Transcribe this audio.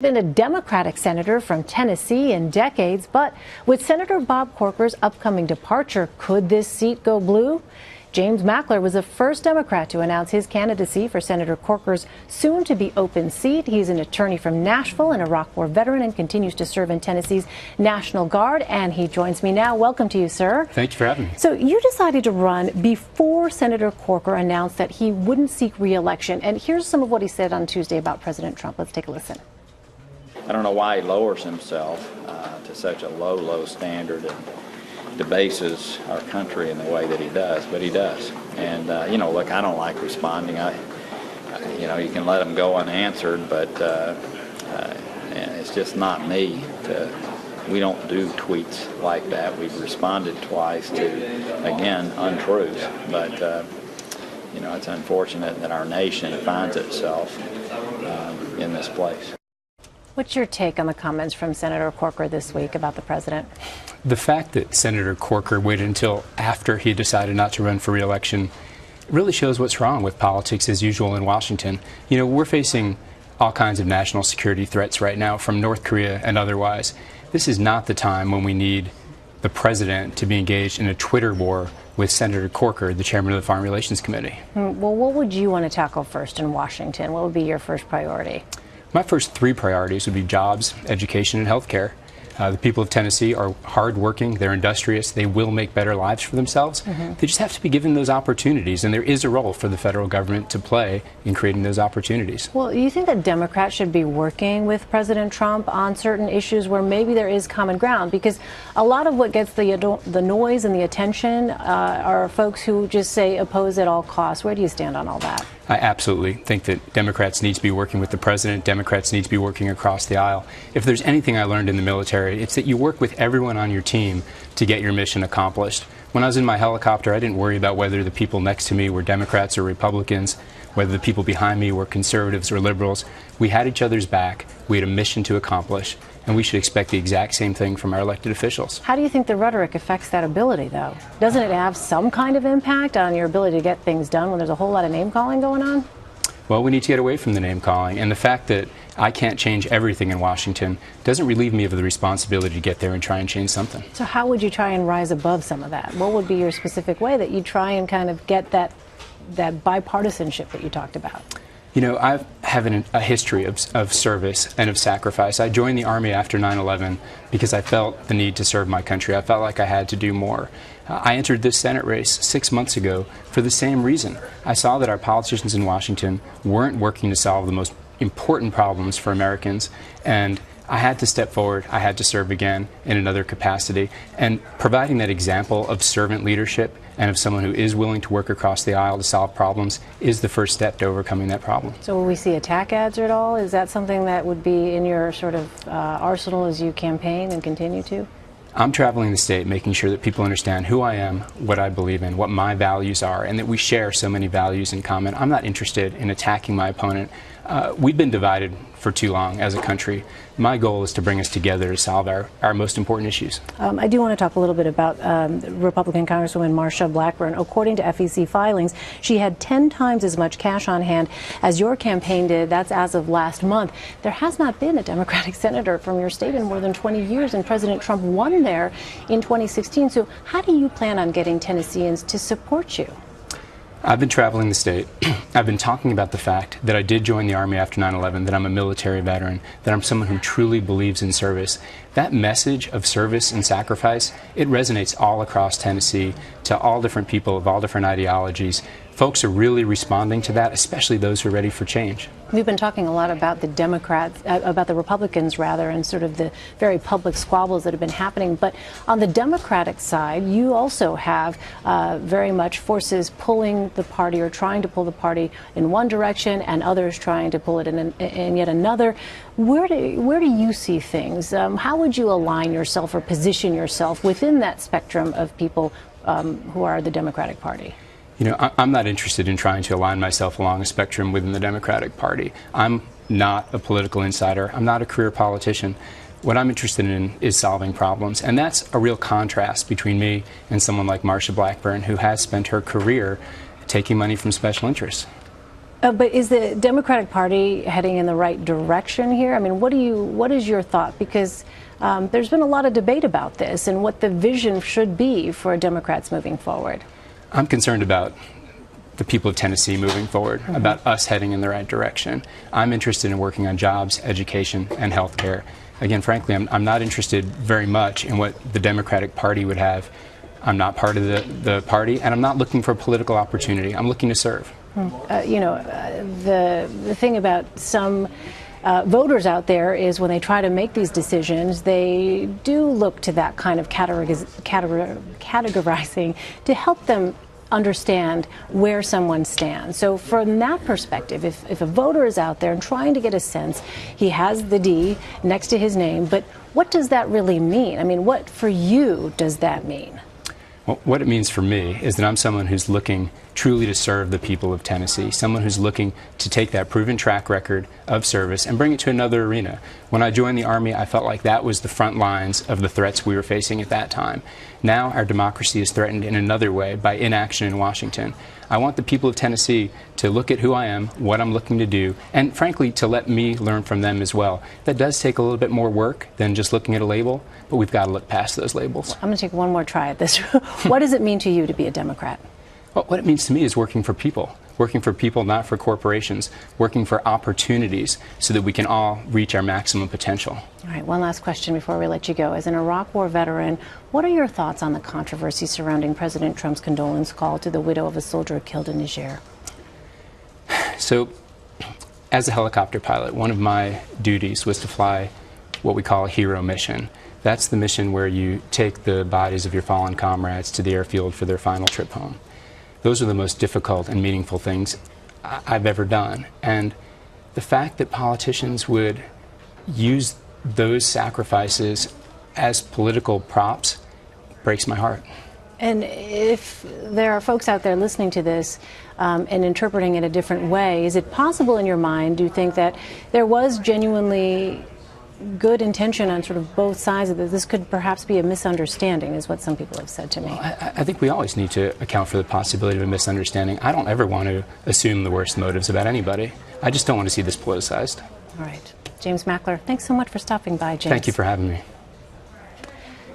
Been a Democratic senator from Tennessee in decades, but with Senator Bob Corker's upcoming departure, could this seat go blue? James Mackler was the first Democrat to announce his candidacy for Senator Corker's soon-to-be open seat. He's an attorney from Nashville, an Iraq War veteran, and continues to serve in Tennessee's National Guard. And he joins me now. Welcome to you, sir. Thank you for having me. So you decided to run before Senator Corker announced that he wouldn't seek re-election. And here's some of what he said on Tuesday about President Trump. Let's take a listen. I don't know why he lowers himself to such a low standard and debases our country in the way that he does, but he does. And, look, I don't like responding. You can let him go unanswered, but it's just not me. We don't do tweets like that. We've responded twice to, again, untruths. But, it's unfortunate that our nation finds itself in this place. What's your take on the comments from Senator Corker this week about the president? The fact that Senator Corker waited until after he decided not to run for re-election really shows what's wrong with politics as usual in Washington. We're facing all kinds of national security threats right now from North Korea and otherwise. This is not the time when we need the president to be engaged in a Twitter war with Senator Corker, the chairman of the Foreign Relations Committee. Well, what would you want to tackle first in Washington? What would be your first priority? My first three priorities would be jobs, education, and health care. The people of Tennessee are hardworking, they're industrious, they will make better lives for themselves. They just have to be given those opportunities, and there is a role for the federal government to play in creating those opportunities. Well, you think that Democrats should be working with President Trump on certain issues where maybe there is common ground? Because a lot of what gets the noise and the attention are folks who just say oppose at all costs. Where do you stand on all that? I absolutely think that Democrats need to be working with the president. Democrats need to be working across the aisle. If there's anything I learned in the military, it's that you work with everyone on your team to get your mission accomplished. When I was in my helicopter, I didn't worry about whether the people next to me were Democrats or Republicans, whether the people behind me were conservatives or liberals. We had each other's back. We had a mission to accomplish, and we should expect the exact same thing from our elected officials. How do you think the rhetoric affects that ability, though? Doesn't it have some kind of impact on your ability to get things done when there's a whole lot of name-calling going on? Well, we need to get away from the name-calling, and the fact that I can't change everything in Washington doesn't relieve me of the responsibility to get there and try and change something. So how would you try and rise above some of that? What would be your specific way that you try and kind of get that bipartisanship that you talked about? I have a history of service and of sacrifice. I joined the Army after 9/11 because I felt the need to serve my country. I felt like I had to do more. I entered this Senate race 6 months ago for the same reason. I saw that our politicians in Washington weren't working to solve the most important problems for Americans, and I had to step forward. I had to serve again in another capacity. And providing that example of servant leadership and of someone who is willing to work across the aisle to solve problems is the first step to overcoming that problem. So will we see attack ads at all? Is that something that would be in your sort of arsenal as you campaign and continue to? I'm traveling the state making sure that people understand who I am, what I believe in, what my values are, and that we share so many values in common. I'm not interested in attacking my opponent. We've been divided for too long as a country. My goal is to bring us together to solve our most important issues. I do want to talk a little bit about Republican Congresswoman Marsha Blackburn. According to FEC filings, she had 10 times as much cash on hand as your campaign did. That's as of last month. There has not been a Democratic senator from your state in more than 20 years, and President Trump won there in 2016. So how do you plan on getting Tennesseans to support you? I've been traveling the state. I've been talking about the fact that I did join the Army after 9/11, that I'm a military veteran, that I'm someone who truly believes in service. That message of service and sacrifice, it resonates all across Tennessee to all different people of all different ideologies. Folks are really responding to that, especially those who are ready for change. We've been talking a lot about the Republicans rather, and sort of the very public squabbles that have been happening. But on the Democratic side, you also have very much forces pulling the party or trying to pull the party in one direction and others trying to pull it in yet another. Where do you see things? How would you align yourself or position yourself within that spectrum of people who are the Democratic Party? I'm not interested in trying to align myself along a spectrum within the Democratic Party. I'm not a political insider. I'm not a career politician. What I'm interested in is solving problems, and that's a real contrast between me and someone like Marsha Blackburn, who has spent her career taking money from special interests. But is the Democratic Party heading in the right direction here? I mean, what is your thought? Because there's been a lot of debate about this and what the vision should be for Democrats moving forward. I'm concerned about the people of Tennessee moving forward, about us heading in the right direction. I'm interested in working on jobs, education, and health care. Again, frankly, I'm not interested very much in what the Democratic Party would have. I'm not part of the party, and I'm not looking for political opportunity. I'm looking to serve. The thing about some voters out there is when they try to make these decisions, they do look to that kind of categorizing to help them understand where someone stands. So from that perspective, if a voter is out there and trying to get a sense, he has the D next to his name, but what does that really mean? I mean, what for you does that mean? Well, what it means for me is that I'm someone who's looking truly to serve the people of Tennessee, someone who's looking to take that proven track record of service and bring it to another arena. When I joined the Army, I felt like that was the front lines of the threats we were facing at that time. Now our democracy is threatened in another way by inaction in Washington. I want the people of Tennessee to look at who I am, what I'm looking to do, and frankly to let me learn from them as well. That does take a little bit more work than just looking at a label, but we've got to look past those labels. I'm going to take one more try at this. What does it mean to you to be a Democrat? Well, what it means to me is working for people, not for corporations, working for opportunities so that we can all reach our maximum potential. All right, one last question before we let you go. As an Iraq War veteran, what are your thoughts on the controversy surrounding President Trump's condolence call to the widow of a soldier killed in Niger? So, as a helicopter pilot, one of my duties was to fly what we call a hero mission. That's the mission where you take the bodies of your fallen comrades to the airfield for their final trip home. Those are the most difficult and meaningful things I've ever done. And the fact that politicians would use those sacrifices as political props breaks my heart. And if there are folks out there listening to this and interpreting it a different way, is it possible in your mind, do you think, that there was genuinely good intention on sort of both sides of this? This could perhaps be a misunderstanding, is what some people have said to me. Well, I think we always need to account for the possibility of a misunderstanding. I don't ever want to assume the worst motives about anybody. I just don't want to see this politicized. All right. James Mackler, thanks so much for stopping by, James. Thank you for having me.